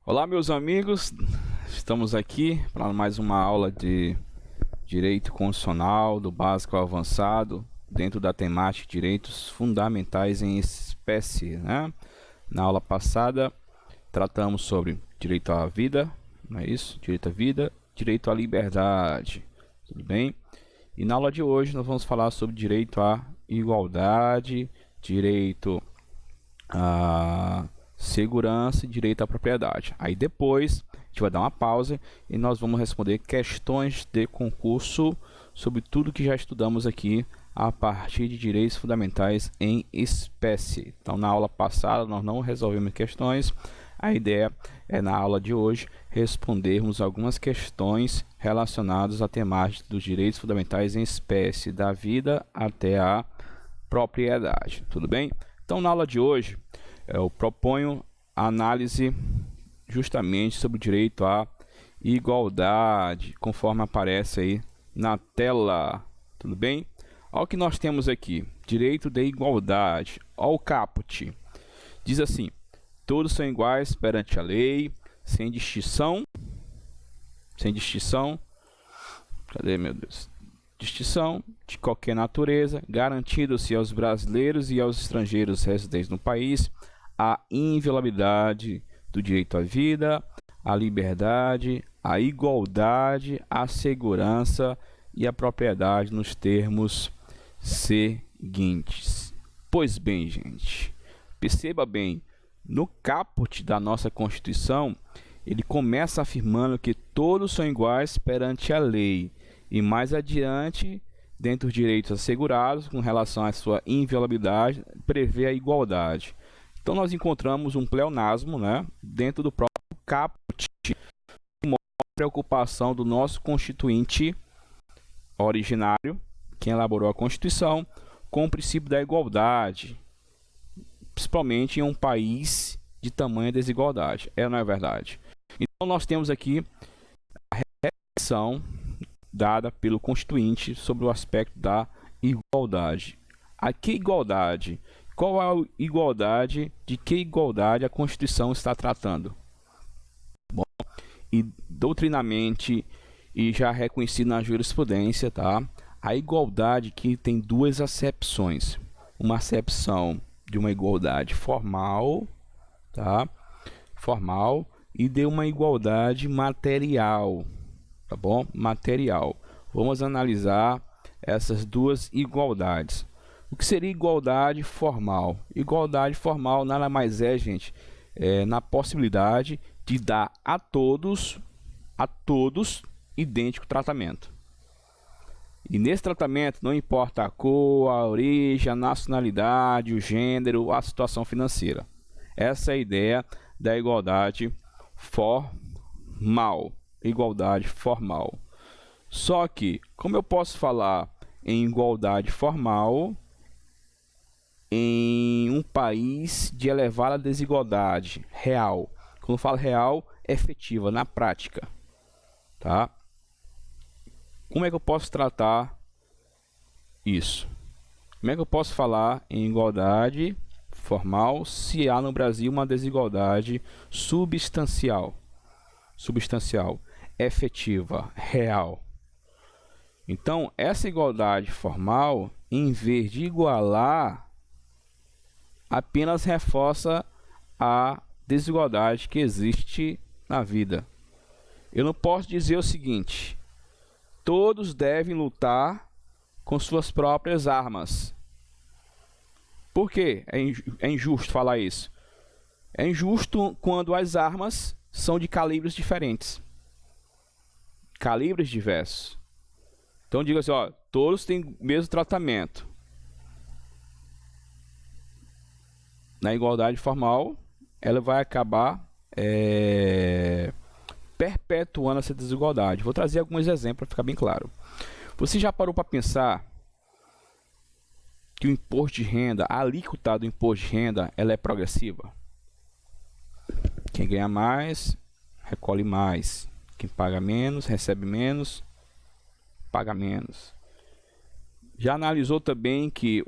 Olá, meus amigos, estamos aqui para mais uma aula de Direito Constitucional, do básico ao avançado, dentro da temática de Direitos Fundamentais em Espécie, né? Na aula passada, tratamos sobre direito à vida, não é isso? Direito à vida, direito à liberdade, tudo bem? E na aula de hoje nós vamos falar sobre direito à igualdade, direito à segurança e direito à propriedade. Aí depois a gente vai dar uma pausa e nós vamos responder questões de concurso sobre tudo que já estudamos aqui a partir de direitos fundamentais em espécie. Então, na aula passada nós não resolvemos questões. A ideia é, na aula de hoje, respondermos algumas questões relacionadas à temática dos direitos fundamentais em espécie, da vida até a propriedade. Tudo bem? Então, na aula de hoje, eu proponho a análise justamente sobre o direito à igualdade, conforme aparece aí na tela. Tudo bem? Olha o que nós temos aqui: direito de igualdade. Olha o caput. Diz assim: todos são iguais perante a lei, sem distinção. Cadê, meu Deus? Distinção de qualquer natureza, garantindo-se aos brasileiros e aos estrangeiros residentes no país a inviolabilidade do direito à vida, à liberdade, à igualdade, à segurança e à propriedade nos termos seguintes. Pois bem, gente, perceba bem, no caput da nossa Constituição, ele começa afirmando que todos são iguais perante a lei, e mais adiante, dentre os direitos assegurados, com relação à sua inviolabilidade, prevê a igualdade. Então nós encontramos um pleonasmo, né, dentro do próprio caput, que mostra a preocupação do nosso constituinte originário, quem elaborou a Constituição, com o princípio da igualdade, principalmente em um país de tamanha desigualdade. Não é verdade? Então nós temos aqui a reflexão dada pelo constituinte sobre o aspecto da igualdade. A que igualdade? Qual é a igualdade? De que igualdade a Constituição está tratando? Bom, e doutrinamente e já reconhecido na jurisprudência, tá? A igualdade que tem duas acepções. Uma acepção de uma igualdade formal, tá? Formal, e de uma igualdade material, tá bom? Material. Vamos analisar essas duas igualdades. O que seria igualdade formal? Igualdade formal nada mais é, gente, na possibilidade de dar a todos idêntico tratamento. E nesse tratamento não importa a cor, a origem, a nacionalidade, o gênero, a situação financeira. Essa é a ideia da igualdade formal. Igualdade formal. Só que, como eu posso falar em igualdade formal em um país de elevada desigualdade real? Quando eu falo real, efetiva, na prática, tá? Como é que eu posso tratar isso? Como é que eu posso falar em igualdade formal se há no Brasil uma desigualdade substancial, efetiva, real? Então, essa igualdade formal, em vez de igualar, apenas reforça a desigualdade que existe na vida. Eu não posso dizer o seguinte: todos devem lutar com suas próprias armas. Por quê? É injusto falar isso. É injusto quando as armas são de calibres diferentes. Calibres diversos. Então diga assim, ó, todos têm o mesmo tratamento. Na igualdade formal, ela vai acabar perpetuando essa desigualdade. Vou trazer alguns exemplos para ficar bem claro. Você já parou para pensar que o imposto de renda, a alíquota do imposto de renda, ela é progressiva? Quem ganha mais, recolhe mais. Quem paga menos, recebe menos, paga menos. Já analisou também que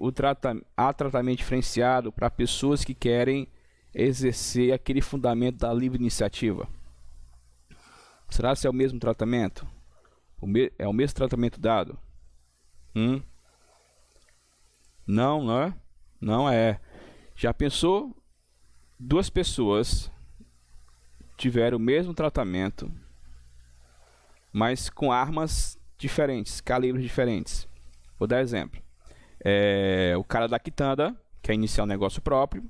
há tratamento diferenciado para pessoas que querem exercer aquele fundamento da livre iniciativa? Será que é o mesmo tratamento? É o mesmo tratamento dado? Não, não é? Não é. Já pensou? Duas pessoas tiveram o mesmo tratamento, mas com armas diferentes, calibres diferentes. Vou dar exemplo. O cara da quitanda quer iniciar um negócio próprio,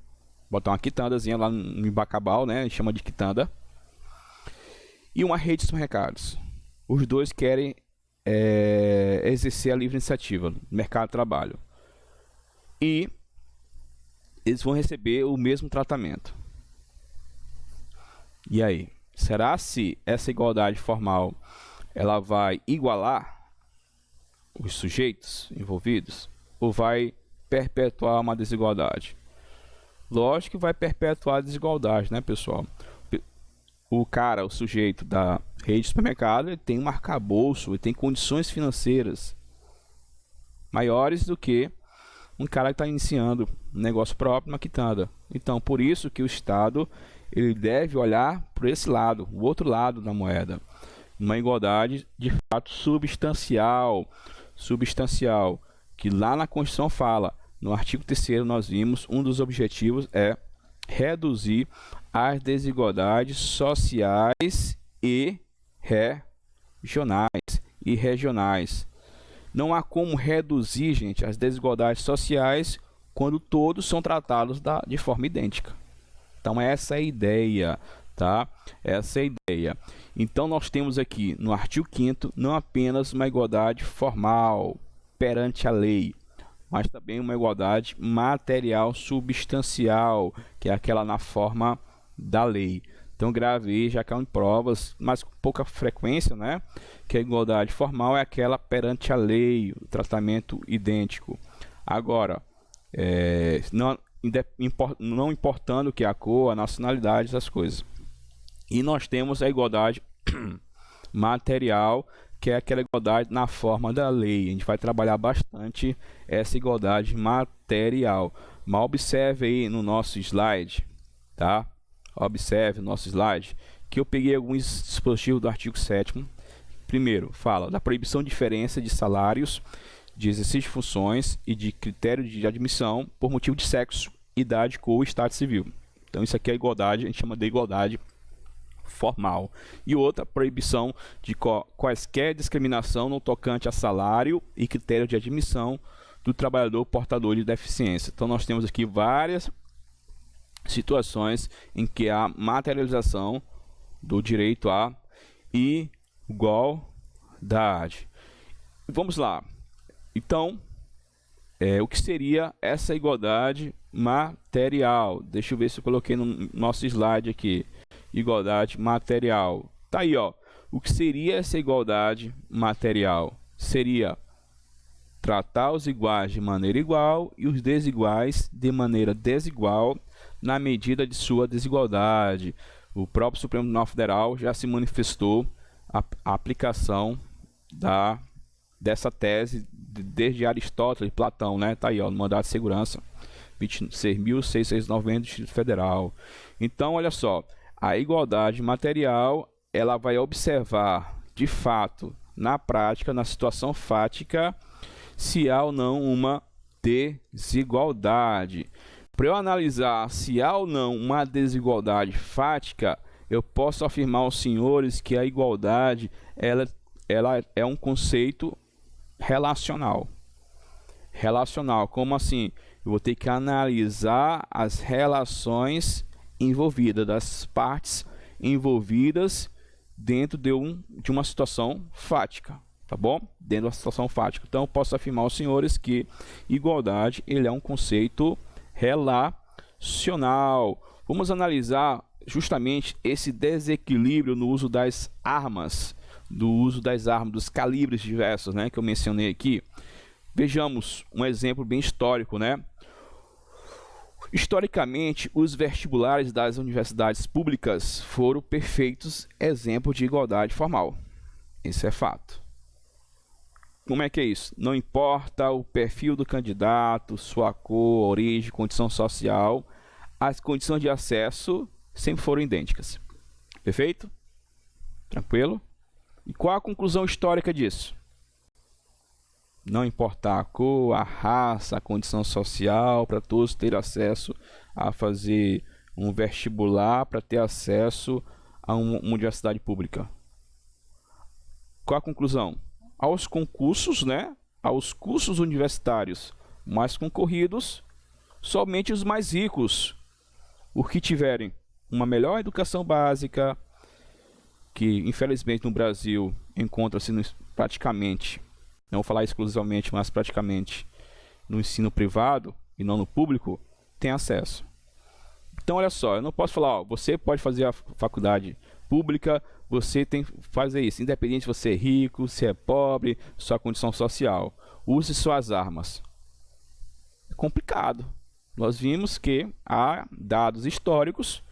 botar uma quitandazinha lá no Embacabal, né? Chama de quitanda. E uma rede de supermercados. Os dois querem exercer a livre iniciativa no mercado de trabalho. E eles vão receber o mesmo tratamento. E aí? Será se essa igualdade formal ela vai igualar os sujeitos envolvidos ou vai perpetuar uma desigualdade? Lógico que vai perpetuar a desigualdade, né, pessoal? O sujeito da rede de supermercado, ele tem um arcabouço, ele tem condições financeiras maiores do que um cara que está iniciando um negócio próprio, uma quitanda. Então, por isso que o Estado ele deve olhar por esse lado, o outro lado da moeda. Uma igualdade de fato substancial, que lá na Constituição fala, no artigo 3º nós vimos, um dos objetivos é reduzir as desigualdades sociais e regionais. Não há como reduzir, gente, as desigualdades sociais quando todos são tratados de forma idêntica. Então essa é a ideia, tá? Essa é a ideia. Então nós temos aqui no artigo 5º não apenas uma igualdade formal perante a lei, mas também uma igualdade material substancial, que é aquela na forma da lei. Então grave aí, já caiu em provas, mas com pouca frequência, né? Que a igualdade formal é aquela perante a lei, o tratamento idêntico. Agora, não importando que a cor, a nacionalidade, essas coisas. E nós temos a igualdade material, que é aquela igualdade na forma da lei. A gente vai trabalhar bastante essa igualdade material. Mas observe aí no nosso slide, tá? Observe no nosso slide que eu peguei alguns dispositivos do artigo 7º. Primeiro, fala da proibição de diferença de salários, de exercício de funções e de critério de admissão por motivo de sexo, idade, cor e estado civil. Então isso aqui é igualdade, a gente chama de igualdade formal. E outra, proibição de quaisquer discriminação no tocante a salário e critério de admissão do trabalhador portador de deficiência. Então nós temos aqui várias situações em que há materialização do direito à igualdade. Vamos lá. Então, o que seria essa igualdade material? Deixa eu ver se eu coloquei no nosso slide aqui. Igualdade material. Tá aí, ó. O que seria essa igualdade material? Seria tratar os iguais de maneira igual e os desiguais de maneira desigual na medida de sua desigualdade. O próprio Supremo Tribunal Federal já se manifestou a aplicação dessa tese desde Aristóteles e Platão, né? Tá aí, ó, no Mandado de Segurança 26.690 do Distrito Federal. Então, olha só, a igualdade material, ela vai observar, de fato, na prática, na situação fática, se há ou não uma desigualdade. Para eu analisar se há ou não uma desigualdade fática, eu posso afirmar aos senhores que a igualdade ela é um conceito relacional. Relacional, como assim? Eu vou ter que analisar as relações envolvidas, das partes envolvidas dentro de uma situação fática, tá bom? Dentro de uma situação fática. Então, eu posso afirmar aos senhores que igualdade ele é um conceito relacional. Vamos analisar justamente esse desequilíbrio no uso das armas, dos calibres diversos, né, que eu mencionei aqui. Vejamos um exemplo bem histórico, né? Historicamente, os vestibulares das universidades públicas foram perfeitos exemplos de igualdade formal. Isso é fato. Como é que é isso? Não importa o perfil do candidato, sua cor, origem, condição social, as condições de acesso sempre foram idênticas. Perfeito? Tranquilo? E qual a conclusão histórica disso? Não importar a cor, a raça, a condição social, para todos terem acesso a fazer um vestibular, para ter acesso a uma universidade pública. Qual a conclusão? Aos concursos, né? Aos cursos universitários mais concorridos, somente os mais ricos, os que tiverem uma melhor educação básica, que infelizmente no Brasil encontra-se praticamente, não vou falar exclusivamente, mas praticamente no ensino privado e não no público, tem acesso. Então olha só, eu não posso falar, ó, você pode fazer a faculdade pública, você tem que fazer isso, independente se você é rico, se é pobre, sua condição social. Use suas armas. É complicado. Nós vimos que há dados históricos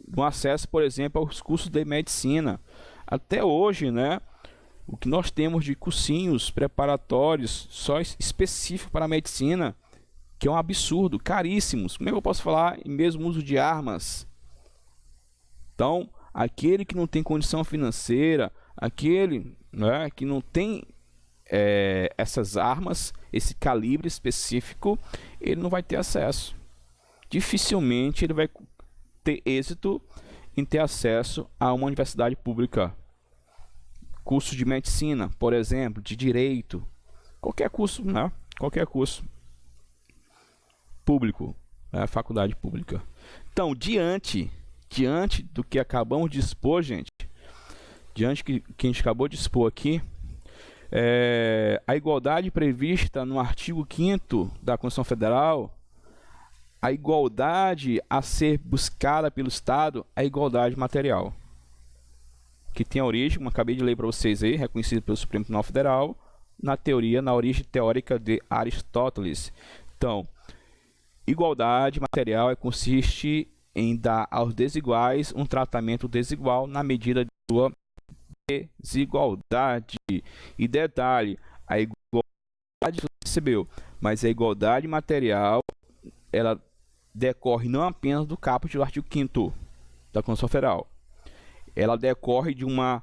no acesso, por exemplo, aos cursos de medicina. Até hoje, né, o que nós temos de cursinhos preparatórios só específicos para a medicina, que é um absurdo, caríssimos. Como é que eu posso falar em mesmo uso de armas? Então, aquele que não tem condição financeira, aquele, né, que não tem essas armas, esse calibre específico, ele não vai ter acesso. Dificilmente ele vai ter êxito em ter acesso a uma universidade pública. Curso de medicina, por exemplo, de direito, qualquer curso, né? Qualquer curso público, né? Faculdade pública. Então, diante do que acabamos de expor, gente, diante do que a gente acabou de expor aqui, a igualdade prevista no artigo 5º da Constituição Federal, a igualdade a ser buscada pelo Estado, é a igualdade material, que tem a origem, como acabei de ler para vocês aí, reconhecida pelo Supremo Tribunal Federal, na origem teórica de Aristóteles. Então, igualdade material consiste em dar aos desiguais um tratamento desigual na medida de sua desigualdade. E detalhe, a igualdade você recebeu, mas a igualdade material, ela decorre não apenas do caput do artigo 5º da Constituição Federal. Ela decorre de uma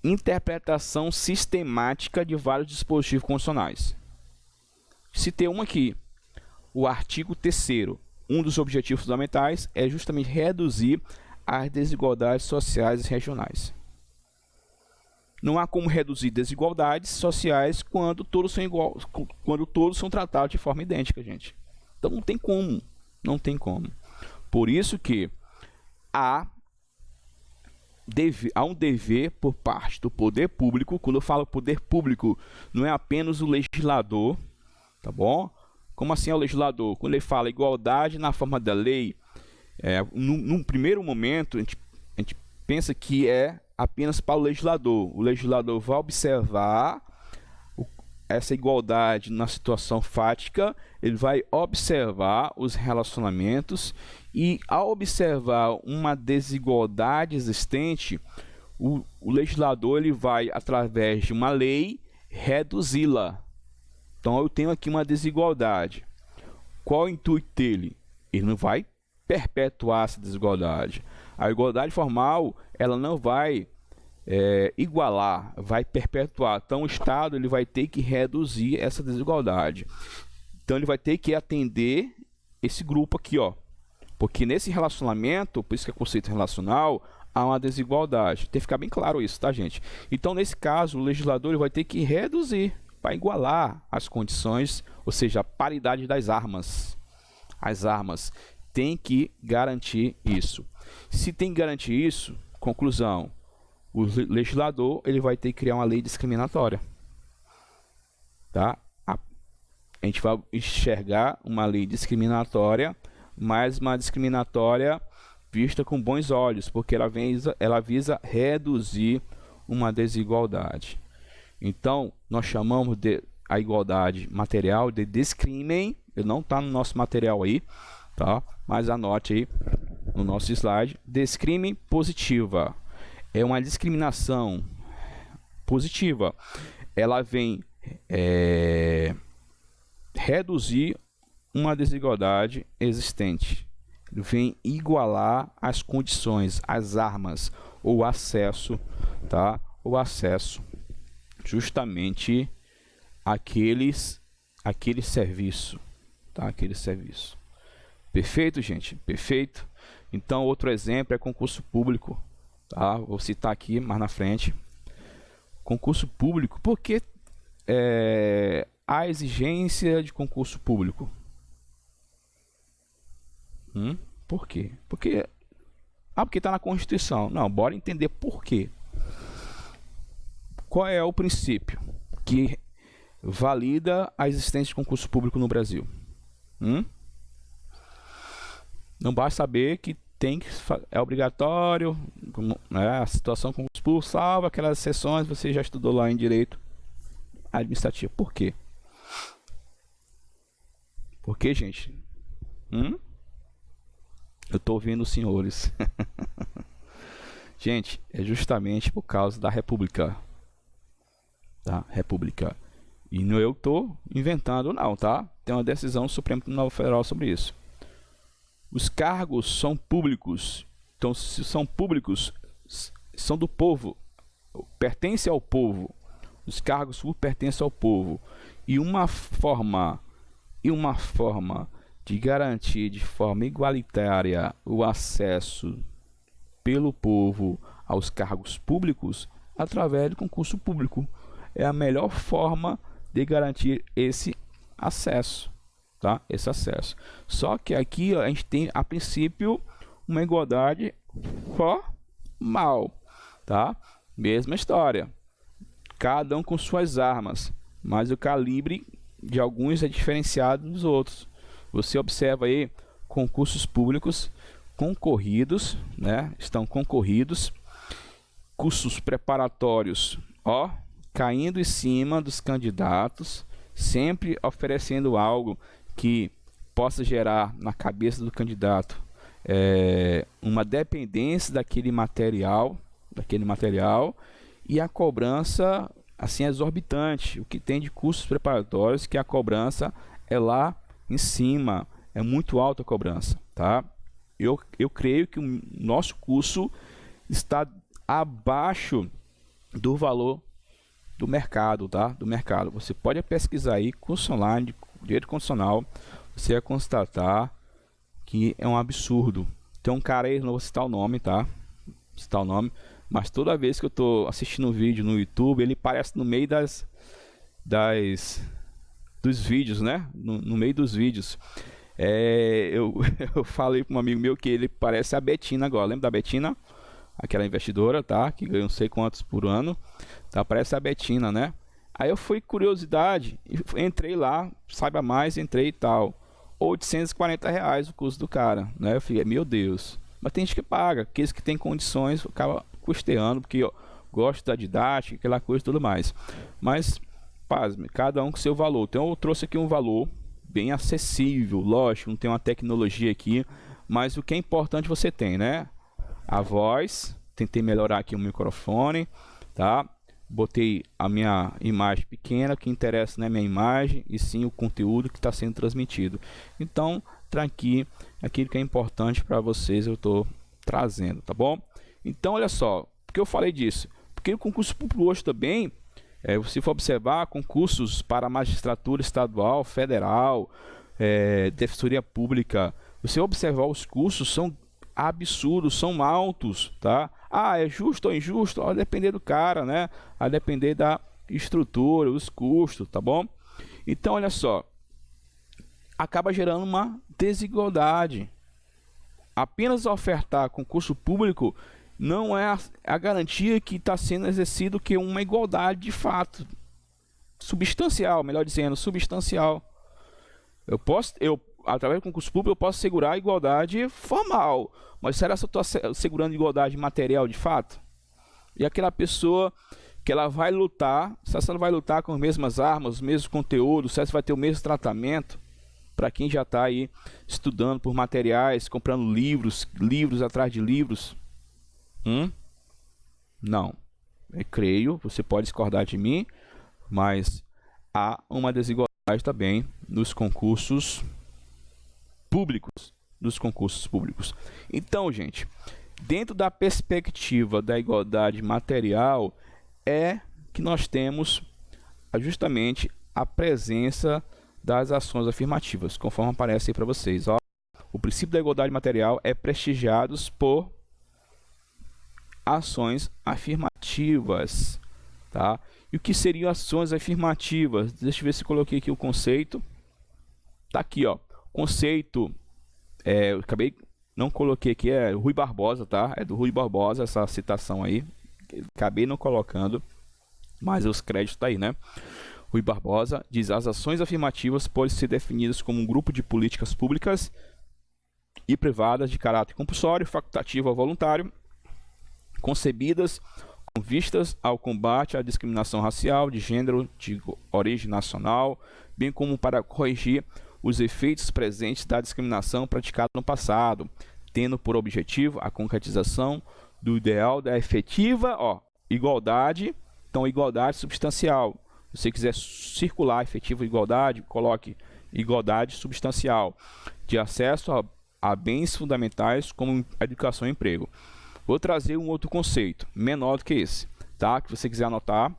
interpretação sistemática de vários dispositivos constitucionais. Citei um aqui, o artigo 3º. Um dos objetivos fundamentais é justamente reduzir as desigualdades sociais e regionais. Não há como reduzir desigualdades sociais quando todos são iguais, quando todos são tratados de forma idêntica, gente. Então não tem como, não tem como. Por isso que há um dever por parte do poder público. Quando eu falo poder público, não é apenas o legislador, tá bom? Como assim é o legislador? Quando ele fala igualdade na forma da lei, num primeiro momento, a gente pensa que é apenas para o legislador. O legislador vai observar essa igualdade na situação fática, ele vai observar os relacionamentos e, ao observar uma desigualdade existente, o legislador ele vai, através de uma lei, reduzi-la. Então, eu tenho aqui uma desigualdade. Qual é o intuito dele? Ele não vai perpetuar essa desigualdade. A igualdade formal, ela não vai igualar, vai perpetuar. Então, o Estado ele vai ter que reduzir essa desigualdade. Então, ele vai ter que atender esse grupo aqui, ó. Porque nesse relacionamento, por isso que é conceito relacional, há uma desigualdade. Tem que ficar bem claro isso, tá, gente? Então, nesse caso, o legislador ele vai ter que reduzir para igualar as condições, ou seja, a paridade das armas. As armas têm que garantir isso. Se tem que garantir isso, conclusão, o legislador ele vai ter que criar uma lei discriminatória. Tá? A gente vai enxergar uma lei discriminatória, mas uma discriminatória vista com bons olhos, porque ela visa reduzir uma desigualdade. Então, nós chamamos a igualdade material de descrimen. Ele não está no nosso material aí, tá? Mas anote aí no nosso slide. Descrimen positiva. É uma discriminação positiva. Ela vem reduzir uma desigualdade existente. vem igualar as condições, as armas, ou acesso, tá? O acesso justamente aquele serviço, tá? Aquele serviço. Perfeito, gente? Perfeito? Então, outro exemplo é concurso público, tá? Vou citar aqui mais na frente. Concurso público, porque a exigência de concurso público. Por quê? Porque está na Constituição. Não, bora entender por quê. Qual é o princípio que valida a existência de concurso público no Brasil? Não basta saber que é obrigatório, né, a situação concurso público, salvo aquelas exceções, você já estudou lá em direito administrativo. Por quê? Por quê, gente? Eu estou ouvindo os senhores. Gente, é justamente por causa da República. Tá? República. E não eu estou inventando, não, tá? Tem uma decisão do Supremo Tribunal Federal sobre isso. Os cargos são públicos. Então, se são públicos, são do povo. Pertencem ao povo. Os cargos pertencem ao povo. E uma forma de garantir de forma igualitária o acesso pelo povo aos cargos públicos através do concurso público. É a melhor forma de garantir esse acesso, tá? Esse acesso. Só que aqui a gente tem, a princípio, uma igualdade formal, tá? Mesma história. Cada um com suas armas, mas o calibre de alguns é diferenciado dos outros. Você observa aí concursos públicos concorridos, né? Estão concorridos, cursos preparatórios, caindo em cima dos candidatos, sempre oferecendo algo que possa gerar na cabeça do candidato uma dependência daquele material, e a cobrança assim exorbitante. O que tem de cursos preparatórios que a cobrança é lá em cima, é muito alta a cobrança, tá? Eu creio que o nosso curso está abaixo do valor do mercado, tá? Do mercado. Você pode pesquisar aí, curso online de direito constitucional, você vai constatar que é um absurdo. Tem um cara aí, não vou citar o nome, tá? Citar o nome, mas toda vez que eu tô assistindo um vídeo no YouTube, ele aparece no meio dos vídeos, né? No meio dos vídeos. Eu falei para um amigo meu que ele parece a Betina agora. Lembra da Betina? Aquela investidora, tá? Que ganha não sei quantos por ano. Tá? Parece a Betina, né? Aí eu fui curiosidade, entrei lá, saiba mais, entrei e tal. R$840 o custo do cara, né? Eu falei, meu Deus. Mas tem gente que paga, aqueles que tem condições, acaba custeando, porque eu gosto da didática, aquela coisa e tudo mais. Mas, pasme, cada um com seu valor. Então eu trouxe aqui um valor bem acessível, lógico, não tem uma tecnologia aqui, mas o que é importante você tem, né? A voz, tentei melhorar aqui o microfone, tá? Botei a minha imagem pequena, o que interessa não é minha imagem, e sim o conteúdo que está sendo transmitido. Então, aqui, aquilo que é importante para vocês eu estou trazendo, tá bom? Então, olha só, por que eu falei disso? Porque o concurso público hoje também, se for observar, concursos para magistratura estadual, federal, defensoria pública, você observar os cursos são absurdos, são altos, tá? É justo ou injusto? Vai depender do cara, né? Vai depender da estrutura, os custos, tá bom? Então, olha só, acaba gerando uma desigualdade. Apenas ofertar concurso público não é a garantia que está sendo exercido que uma igualdade de fato, substancial, melhor dizendo, substancial. Através do concurso público eu posso assegurar a igualdade formal, mas será que eu estou assegurando igualdade material de fato? E aquela pessoa que ela vai lutar, se ela vai lutar com as mesmas armas, os mesmos conteúdos, se ela vai ter o mesmo tratamento, para quem já está aí estudando por materiais, comprando livros atrás de livros? Não. Eu creio, você pode discordar de mim, mas há uma desigualdade também nos concursos públicos, dos concursos públicos. Então, gente, dentro da perspectiva da igualdade material, é que nós temos justamente a presença das ações afirmativas, conforme aparece aí para vocês. Ó, o princípio da igualdade material é prestigiado por ações afirmativas, tá? E o que seriam ações afirmativas? Deixa eu ver se coloquei aqui o conceito. Tá aqui, ó. Conceito, eu acabei, não coloquei aqui, é Rui Barbosa, tá? É do Rui Barbosa essa citação aí. Acabei não colocando, mas os créditos tá aí, né? Rui Barbosa diz: as ações afirmativas podem ser definidas como um grupo de políticas públicas e privadas de caráter compulsório, facultativo ou voluntário, concebidas com vistas ao combate à discriminação racial, de gênero, de origem nacional, bem como para corrigir os efeitos presentes da discriminação praticada no passado, tendo por objetivo a concretização do ideal da efetiva igualdade, então igualdade substancial. Se você quiser circular efetiva igualdade, coloque igualdade substancial, de acesso a bens fundamentais como educação e emprego. Vou trazer um outro conceito, menor do que esse, tá? Que você quiser anotar,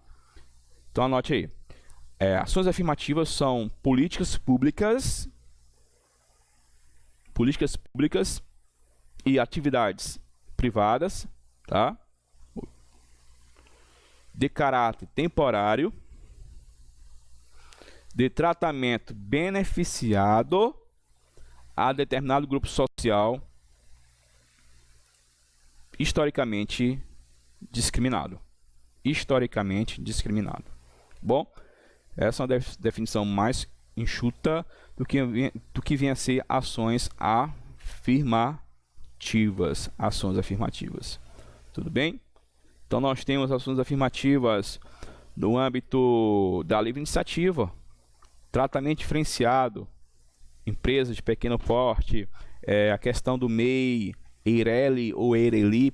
então anote aí. Ações afirmativas são políticas públicas e atividades privadas, tá? De caráter temporário, de tratamento beneficiado a determinado grupo social historicamente discriminado. Bom, essa é uma definição mais enxuta do que vem a ser ações afirmativas. Tudo bem? Então nós temos ações afirmativas no âmbito da livre iniciativa, tratamento diferenciado, empresas de pequeno porte, a questão do MEI, EIRELI ou EIRELI,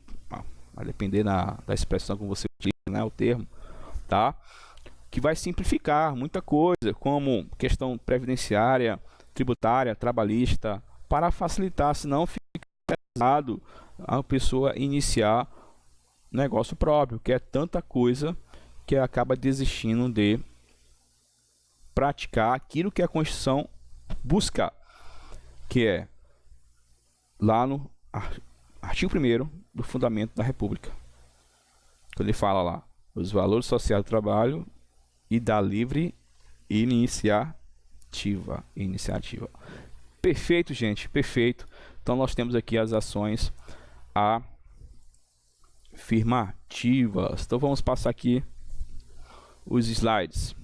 vai depender da expressão como você utiliza, né, o termo, tá? Que vai simplificar muita coisa, como questão previdenciária, tributária, trabalhista, para facilitar, senão fica pesado a pessoa iniciar negócio próprio, que é tanta coisa que acaba desistindo de praticar aquilo que a Constituição busca, que é lá no artigo 1º do Fundamento da República, quando ele fala lá os valores sociais do trabalho e da livre iniciativa. Perfeito, gente, perfeito. Então nós temos aqui as ações afirmativas. Então vamos passar aqui os slides.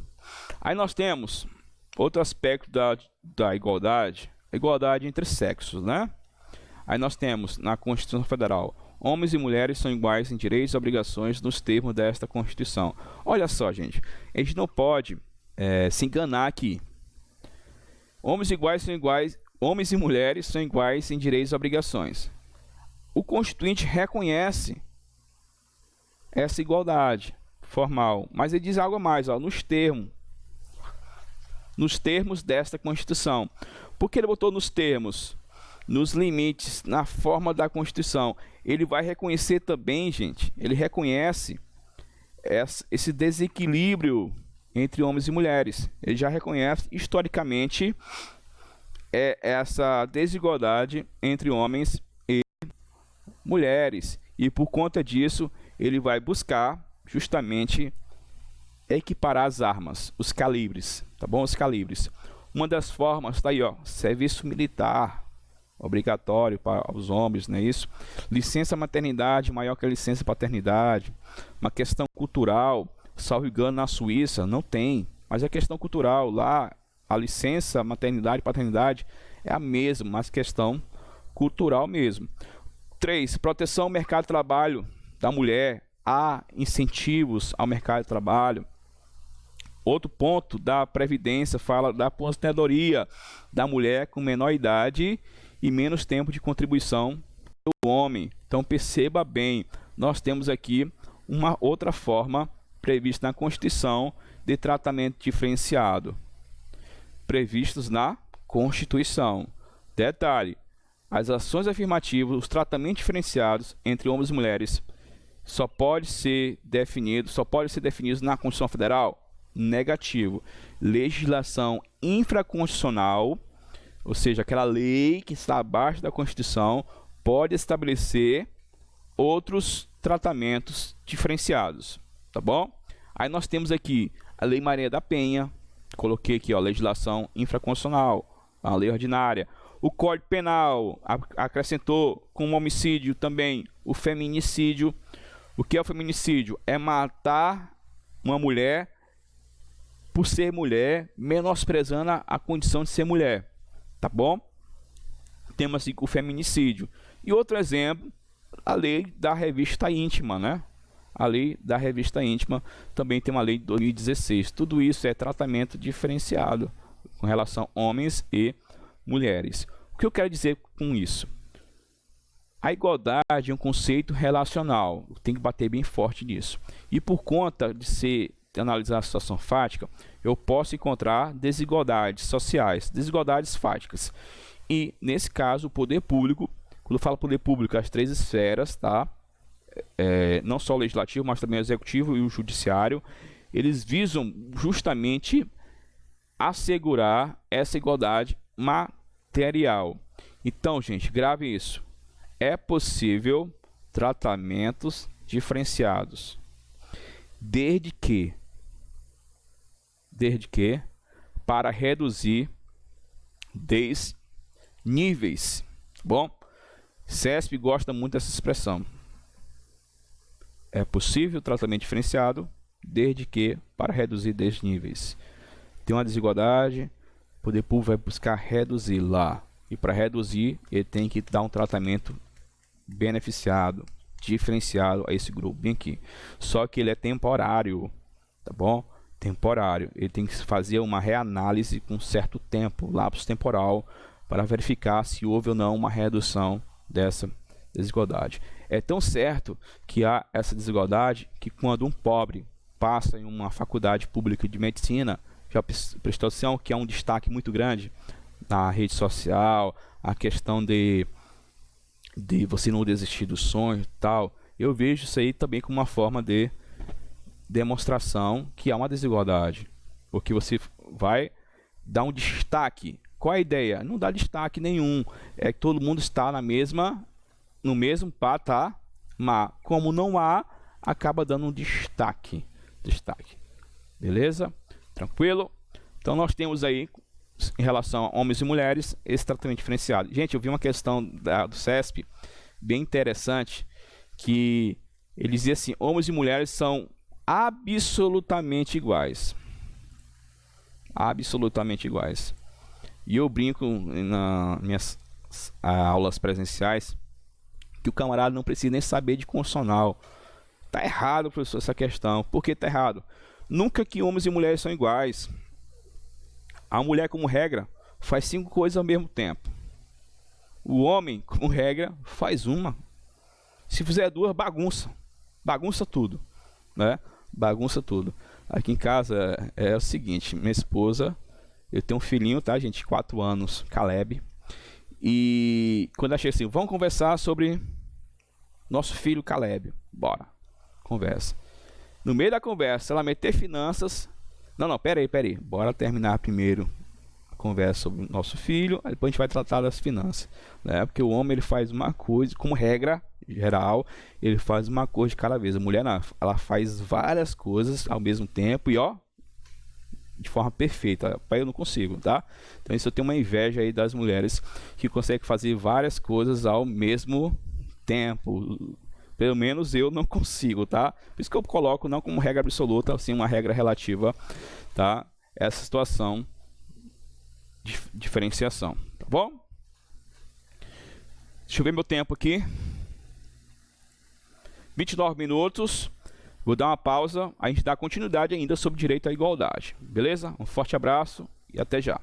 Aí nós temos outro aspecto da igualdade, a igualdade entre sexos, né? Aí nós temos na Constituição Federal: homens e mulheres são iguais em direitos e obrigações nos termos desta Constituição. Olha só, gente, a gente não pode se enganar aqui. Homens e mulheres são iguais em direitos e obrigações. O Constituinte reconhece essa igualdade formal, mas ele diz algo a mais, nos termos desta Constituição. Por que ele botou nos termos? Nos limites, na forma da Constituição. Ele vai reconhecer também, gente, ele reconhece esse desequilíbrio entre homens e mulheres. Ele já reconhece historicamente essa desigualdade entre homens e mulheres. E por conta disso, ele vai buscar justamente equiparar as armas, os calibres, tá bom? Os calibres. Uma das formas está aí, serviço militar obrigatório para os homens, não é isso? Licença maternidade maior que a licença paternidade. Uma questão cultural, salvo engano, na Suíça não tem, mas é questão cultural. Lá a licença maternidade e paternidade é a mesma, mas questão cultural mesmo. 3. Proteção ao mercado de trabalho da mulher. Há incentivos ao mercado de trabalho. Outro ponto da Previdência fala da aposentadoria da mulher com menor idade e menos tempo de contribuição do homem. Então perceba bem, nós temos aqui uma outra forma prevista na Constituição de tratamento diferenciado, previstos na Constituição. Detalhe, as ações afirmativas, os tratamentos diferenciados entre homens e mulheres só pode ser definidos na Constituição Federal? Negativo. Legislação infraconstitucional, ou seja, aquela lei que está abaixo da Constituição, pode estabelecer outros tratamentos diferenciados, tá bom? Aí nós temos aqui a Lei Maria da Penha, coloquei aqui, ó, legislação infraconstitucional, a lei ordinária. O Código Penal acrescentou com o homicídio também o feminicídio. O que é o feminicídio? É matar uma mulher por ser mulher, menosprezando a condição de ser mulher, tá bom? Temos assim o feminicídio. E outro exemplo, a lei da revista íntima, né? A lei da revista íntima, também tem uma lei de 2016. Tudo isso é tratamento diferenciado com relação a homens e mulheres. O que eu quero dizer com isso? A igualdade é um conceito relacional, tem que bater bem forte nisso. E por conta de analisar a situação fática, eu posso encontrar desigualdades sociais, desigualdades fáticas. E, nesse caso, o poder público, quando eu falo poder público, as três esferas, tá? Não só o legislativo, mas também o executivo e o judiciário, eles visam justamente assegurar essa igualdade material. Então, gente, grave isso. É possível tratamentos diferenciados, desde que para reduzir desníveis. Bom, CESP gosta muito dessa expressão. É possível tratamento diferenciado, desde que para reduzir desníveis. Tem uma desigualdade, o poder público vai buscar reduzir lá. E para reduzir, ele tem que dar um tratamento beneficiado, diferenciado a esse grupo bem aqui. Só que ele é temporário, tá bom? Temporário. Ele tem que fazer uma reanálise com certo tempo, lapso temporal, para verificar se houve ou não uma redução dessa desigualdade. É tão certo que há essa desigualdade que quando um pobre passa em uma faculdade pública de medicina, já prestou atenção que há um destaque muito grande na rede social, a questão de você não desistir do sonho e tal. Eu vejo isso aí também como uma forma de demonstração que há uma desigualdade, porque você vai dar um destaque. Qual é a ideia? Não dá destaque nenhum, é que todo mundo está no mesmo patamar, mas como não há, acaba dando um destaque, beleza? Tranquilo? Então nós temos aí, em relação a homens e mulheres, esse tratamento diferenciado. Gente, eu vi uma questão do CESP bem interessante, que ele dizia assim: homens e mulheres são absolutamente iguais. Absolutamente iguais. E eu brinco nas minhas aulas presenciais que o camarada não precisa nem saber de constitucional. Tá errado, professor, essa questão. Por que tá errado? Nunca que homens e mulheres são iguais. A mulher, como regra, faz 5 coisas ao mesmo tempo. O homem, como regra, faz uma. Se fizer 2, bagunça tudo, né? Bagunça tudo. Aqui em casa é o seguinte: minha esposa, eu tenho um filhinho, tá, gente? 4 anos, Caleb. E quando eu achei assim, vamos conversar sobre nosso filho Caleb. Bora, conversa. No meio da conversa, ela meter finanças. Não, peraí. Bora terminar primeiro a conversa sobre o nosso filho, aí depois a gente vai tratar das finanças, né? Porque o homem, ele faz uma coisa, como regra geral, ele faz uma coisa de cada vez. A mulher não, ela faz várias coisas ao mesmo tempo e ó, de forma perfeita. Pai, eu não consigo, tá? Então isso, eu tenho uma inveja aí das mulheres que conseguem fazer várias coisas ao mesmo tempo. Pelo menos eu não consigo, tá? Por isso que eu coloco não como regra absoluta, assim, uma regra relativa, tá? Essa situação de diferenciação, tá bom? Deixa eu ver meu tempo aqui. 29 minutos. Vou dar uma pausa, a gente dá continuidade ainda sobre direito à igualdade. Beleza? Um forte abraço e até já.